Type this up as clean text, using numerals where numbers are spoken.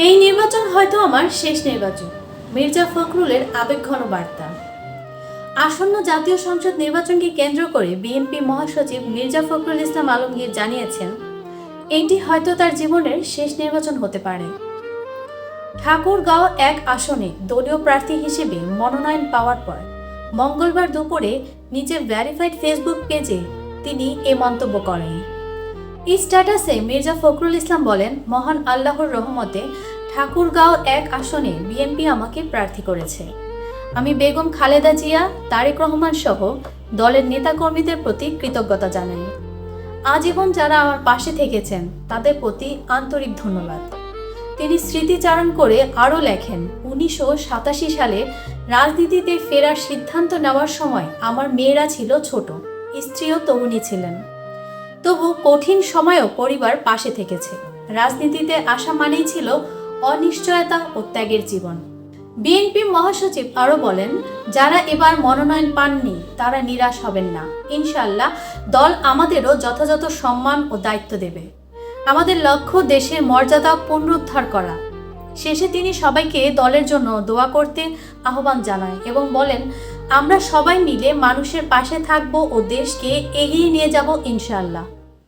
এই নির্বাচন হয়তো আমার শেষ নির্বাচন। মির্জা ফখরুলের আবেগঘন বার্তা। আসন্ন জাতীয় সংসদ নির্বাচনকে কেন্দ্র করে বিএনপি মহাসচিব মির্জা ফখরুল ইসলাম আলমগীর জানিয়েছেন, এটি হয়তো তার জীবনের শেষ নির্বাচন হতে পারে। ঠাকুরগাঁও এক আসনে দলীয় প্রার্থী হিসেবে মনোনয়ন পাওয়ার পর মঙ্গলবার দুপুরে নিজের ভেরিফাইড ফেসবুক পেজে তিনি এ মন্তব্য করেন। এই স্ট্যাটাসে মির্জা ফখরুল ইসলাম বলেন, মহান আল্লাহর রহমতে ঠাকুরগাঁও এক আসনে বিএনপি আমাকে প্রার্থী করেছে। আমি বেগম খালেদা জিয়া, তারেক রহমান সহ দলের নেতাকর্মীদের প্রতি কৃতজ্ঞতা জানাই। আজীবন যারা আমার পাশে থেকেছেন তাদের প্রতি আন্তরিক ধন্যবাদ। তিনি স্মৃতিচারণ করে আরও লেখেন, 1987 সালে রাজনীতিতে ফেরার সিদ্ধান্ত নেওয়ার সময় আমার মেয়েরা ছিল ছোট, স্ত্রীও তরুণী ছিলেন। তবু কঠিন সময়েও পরিবার পাশে থেকেছে। রাজনীতিতে আসা মানেই ছিল অনিশ্চয়তা ও ত্যাগের জীবন। বিএনপি মহাসচিব আরও বলেন, যারা এবার মনোনয়ন পাননি তারা নিরাশ হবেন না। ইনশাআল্লাহ দল আমাদেরও যথাযথ সম্মান ও দায়িত্ব দেবে। আমাদের লক্ষ্য দেশের মর্যাদা পুনরুদ্ধার করা। শেষে তিনি সবাইকে দলের জন্য দোয়া করতে আহ্বান জানায় এবং বলেন, আমরা সবাই মিলে মানুষের পাশে থাকব ও দেশকে এগিয়ে নিয়ে যাব ইনশাআল্লাহ।